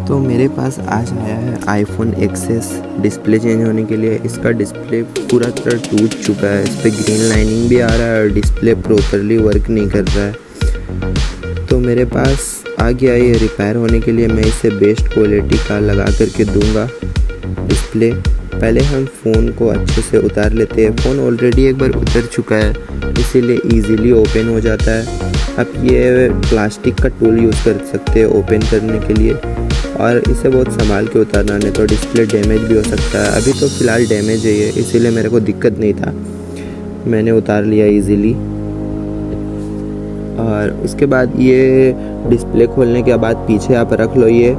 तो मेरे पास आज आया है आईफोन एक्सेस डिस्प्ले चेंज होने के लिए। इसका डिस्प्ले पूरा तरह टूट चुका है, इस पर ग्रीन लाइनिंग भी आ रहा है और डिस्प्ले प्रॉपरली वर्क नहीं कर रहा है। तो मेरे पास आ गया ये रिपेयर होने के लिए। मैं इसे बेस्ट क्वालिटी का लगा करके दूंगा डिस्प्ले। पहले हम फ़ोन को अच्छे से उतार लेते हैं। फ़ोन ऑलरेडी एक बार उतर चुका है, इसीलिए इजीली ओपन हो जाता है। आप ये प्लास्टिक का टूल यूज़ कर सकते हैं ओपन करने के लिए, और इसे बहुत संभाल के उतारना, नहीं तो डिस्प्ले डैमेज भी हो सकता है। अभी तो फ़िलहाल डैमेज है ये, इसीलिए मेरे को दिक्कत नहीं था, मैंने उतार लिया इजीली। और उसके बाद ये डिस्प्ले खोलने के बाद पीछे आप रख लो ये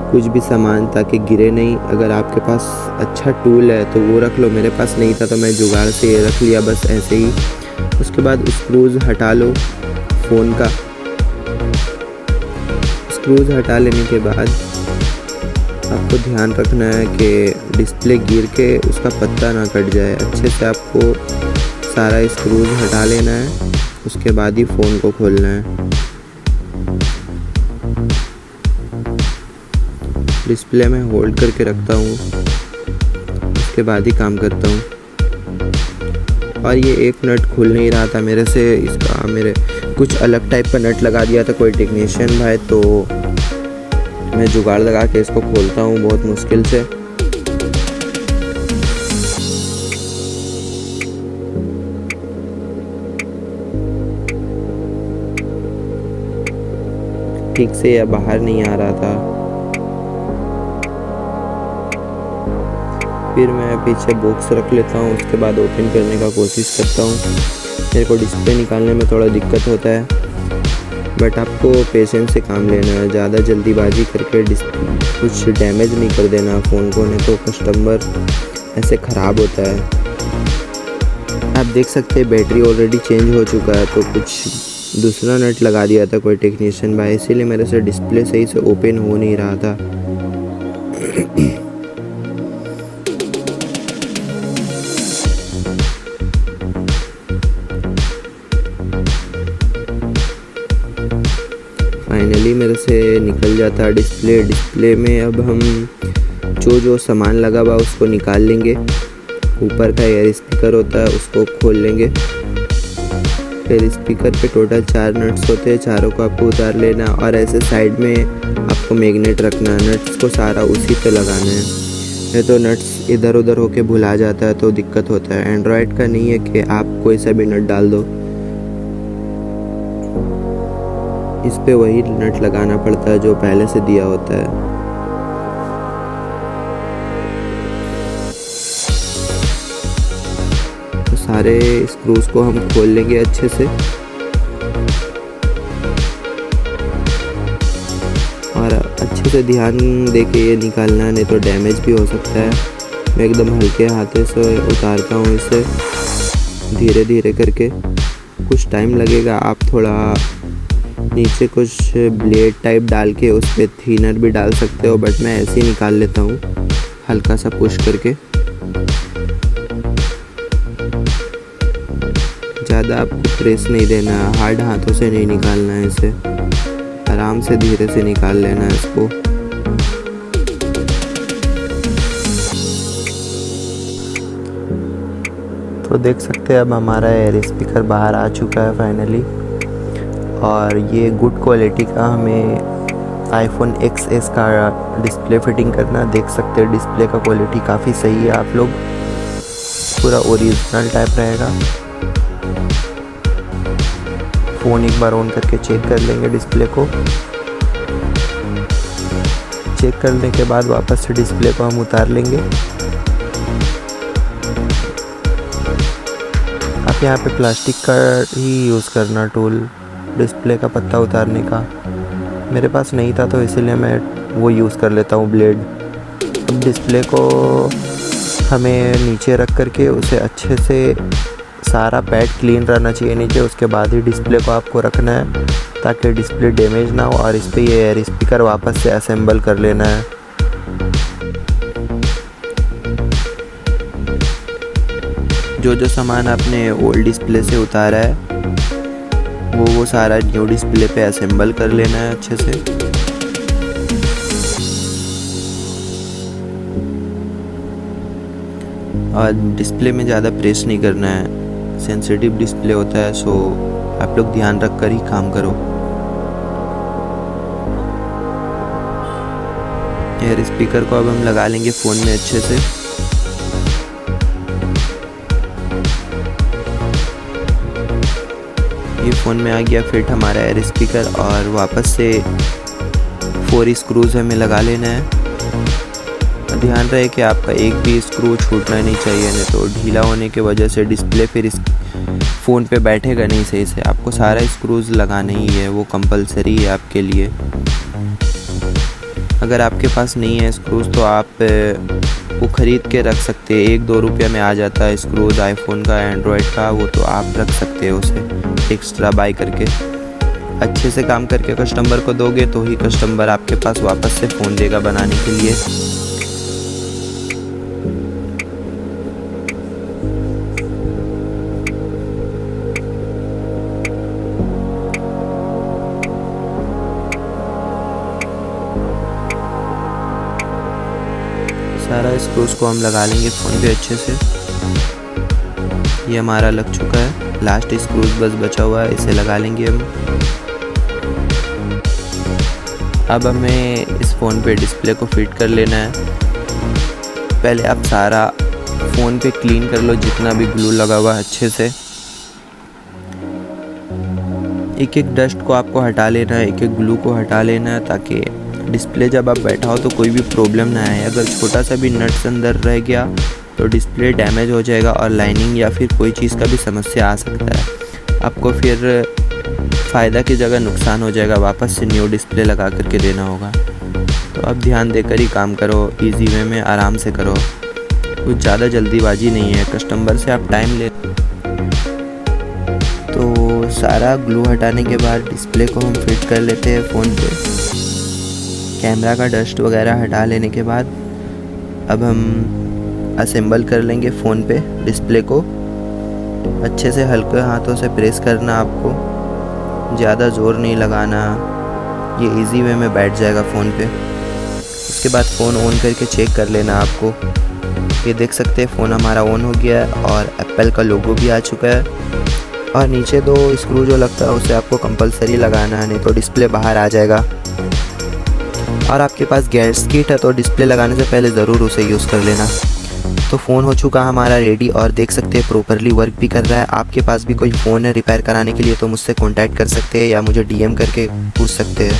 कुछ भी सामान, ताकि गिरे नहीं। अगर आपके पास अच्छा टूल है तो वो रख लो, मेरे पास नहीं था तो मैं जुगाड़ से ये रख लिया बस ऐसे ही। उसके बाद स्क्रूज हटा लो फ़ोन का। स्क्रूज हटा लेने के बाद आपको ध्यान रखना है कि डिस्प्ले गिर के उसका पत्ता ना कट जाए। अच्छे से आपको सारा स्क्रूज हटा लेना है, उसके बाद ही फ़ोन को खोलना है। डिस्प्ले में होल्ड करके रखता हूँ, उसके बाद ही काम करता हूँ। और ये एक नट खुल नहीं रहा था मेरे से, इसका मेरे कुछ अलग टाइप का नट लगा दिया था कोई टेक्नीशियन भाई, तो मैं जुगाड़ लगा के इसको खोलता हूँ बहुत मुश्किल से। ठीक से या बाहर नहीं आ रहा था। फिर मैं पीछे बॉक्स रख लेता हूँ, उसके बाद ओपन करने का कोशिश करता हूँ। मेरे को डिस्प्ले निकालने में थोड़ा दिक्कत होता है, बट आपको पेशेंस से काम लेना है। ज़्यादा जल्दीबाजी करके कुछ डैमेज नहीं कर देना फ़ोन को, नहीं तो कस्टमर ऐसे ख़राब होता है। आप देख सकते हैं बैटरी ऑलरेडी चेंज हो चुका है, तो कुछ दूसरा नट लगा दिया था कोई टेक्नीशियन भाई, इसीलिए मेरे से डिस्प्ले सही से ओपन हो नहीं रहा था। फाइनली मेरे से निकल जाता डिस्प्ले। डिस्प्ले में अब हम जो सामान लगा हुआ उसको निकाल लेंगे। ऊपर का एयर स्पीकर होता है उसको खोल लेंगे। एयर स्पीकर पे टोटल 4 नट्स होते हैं, चारों को आपको उतार लेना, और ऐसे साइड में आपको मैग्नेट रखना है। नट्स को सारा उसी पे लगाना है, नहीं तो नट्स इधर उधर होके भुला जाता है तो दिक्कत होता है। एंड्रॉयड का नहीं है कि आप कोई सा भी नट डाल दो, इस पे वही नट लगाना पड़ता है जो पहले से दिया होता है। तो सारे स्क्रूज को हम खोल लेंगे अच्छे से, और अच्छे से ध्यान देके ये निकालना है, नहीं तो डैमेज भी हो सकता है। मैं एकदम हल्के हाथों से उतारता हूँ इसे, धीरे धीरे करके। कुछ टाइम लगेगा, आप थोड़ा नीचे कुछ ब्लेड टाइप डाल के उस पर थिनर भी डाल सकते हो, बट मैं ऐसे ही निकाल लेता हूँ हल्का सा पुश करके। ज़्यादा आपको प्रेस नहीं देना, हार्ड हाथों से नहीं निकालना है इसे, आराम से धीरे से निकाल लेना है इसको। तो देख सकते हैं अब हमारा एयर स्पीकर बाहर आ चुका है फाइनली, और ये गुड क्वालिटी का हमें आईफोन XS का डिस्प्ले फिटिंग करना। देख सकते हैं डिस्प्ले का क्वालिटी काफ़ी सही है, आप लोग पूरा ओरिजिनल टाइप रहेगा। फ़ोन एक बार ऑन करके चेक कर लेंगे डिस्प्ले को। चेक करने के बाद वापस से डिस्प्ले को हम उतार लेंगे। आप यहाँ पे प्लास्टिक का ही यूज़ करना टूल डिस्प्ले का पत्ता उतारने का। मेरे पास नहीं था तो इसीलिए मैं वो यूज़ कर लेता हूँ ब्लेड। अब डिस्प्ले को हमें नीचे रख करके उसे अच्छे से सारा पैड क्लीन रहना चाहिए नीचे, उसके बाद ही डिस्प्ले को आपको रखना है ताकि डिस्प्ले डैमेज ना हो, और इस पर ये एयर स्पीकर वापस से असेंबल कर लेना है। जो सामान आपने ओल्ड डिस्प्ले से उतारा है वो सारा न्यू डिस्प्ले पे असेंबल कर लेना है अच्छे से। और डिस्प्ले में ज़्यादा प्रेस नहीं करना है, सेंसिटिव डिस्प्ले होता है, सो आप लोग ध्यान रख कर ही काम करो। एयर स्पीकर को अब हम लगा लेंगे फ़ोन में अच्छे से। ये फ़ोन में आ गया फिट हमारा एयर स्पीकर, और वापस से 4 स्क्रूज हमें लगा लेना है। ध्यान रहे कि आपका एक भी स्क्रू छूटना नहीं चाहिए, नहीं तो ढीला होने की वजह से डिस्प्ले फिर इस फ़ोन पे बैठेगा नहीं सही से। आपको सारा स्क्रूज लगाना ही है, वो कंपलसरी है आपके लिए। अगर आपके पास नहीं है स्क्रूज तो आप वो ख़रीद के रख सकते हैं, 1-2 रुपये में आ जाता है स्क्रूज आईफोन का, एंड्रॉयड का, वो तो आप रख सकते हो उसे एक्स्ट्रा बाय करके। अच्छे से काम करके कस्टमर को दोगे तो ही कस्टमर आपके पास वापस से फ़ोन देगा बनाने के लिए। सारा स्क्रूज को हम लगा लेंगे फ़ोन पे अच्छे से। ये हमारा लग चुका है, लास्ट स्क्रूज बस बचा हुआ है, इसे लगा लेंगे हम। अब हमें इस फ़ोन पे डिस्प्ले को फिट कर लेना है। पहले आप सारा फ़ोन पे क्लीन कर लो, जितना भी ग्लू लगा हुआ है अच्छे से। एक एक डस्ट को आपको हटा लेना है, एक एक ग्लू को हटा लेना है, ताकि डिस्प्ले जब आप बैठा हो तो कोई भी प्रॉब्लम ना आए। अगर छोटा सा भी नट्स अंदर रह गया तो डिस्प्ले डैमेज हो जाएगा और लाइनिंग या फिर कोई चीज़ का भी समस्या आ सकता है। आपको फिर फ़ायदा की जगह नुकसान हो जाएगा, वापस से न्यू डिस्प्ले लगा करके देना होगा। तो अब ध्यान देकर ही काम करो, इजी वे में आराम से करो, कुछ ज़्यादा जल्दीबाजी नहीं है। कस्टमर से आप टाइम ले। तो सारा ग्लू हटाने के बाद डिस्प्ले को हम फिट कर लेते हैं फ़ोन पे। कैमरा का डस्ट वगैरह हटा लेने के बाद अब हम असेंबल कर लेंगे फ़ोन पे डिस्प्ले को। अच्छे से हल्के हाथों से प्रेस करना, आपको ज़्यादा ज़ोर नहीं लगाना, ये इजी वे में बैठ जाएगा फ़ोन पे। उसके बाद फ़ोन ऑन करके चेक कर लेना आपको। ये देख सकते हैं फ़ोन हमारा ऑन हो गया है और एप्पल का लोगो भी आ चुका है। और नीचे 2 स्क्रू जो लगता है उसे आपको कंपलसरी लगाना है, नहीं तो डिस्प्ले बाहर आ जाएगा। और आपके पास गैस किट है तो डिस्प्ले लगाने से पहले ज़रूर उसे यूज़ कर लेना। तो फ़ोन हो चुका हमारा रेडी, और देख सकते हैं प्रॉपरली वर्क भी कर रहा है। आपके पास भी कोई फ़ोन है रिपेयर कराने के लिए तो मुझसे कांटेक्ट कर सकते हैं या मुझे DM करके पूछ सकते हैं।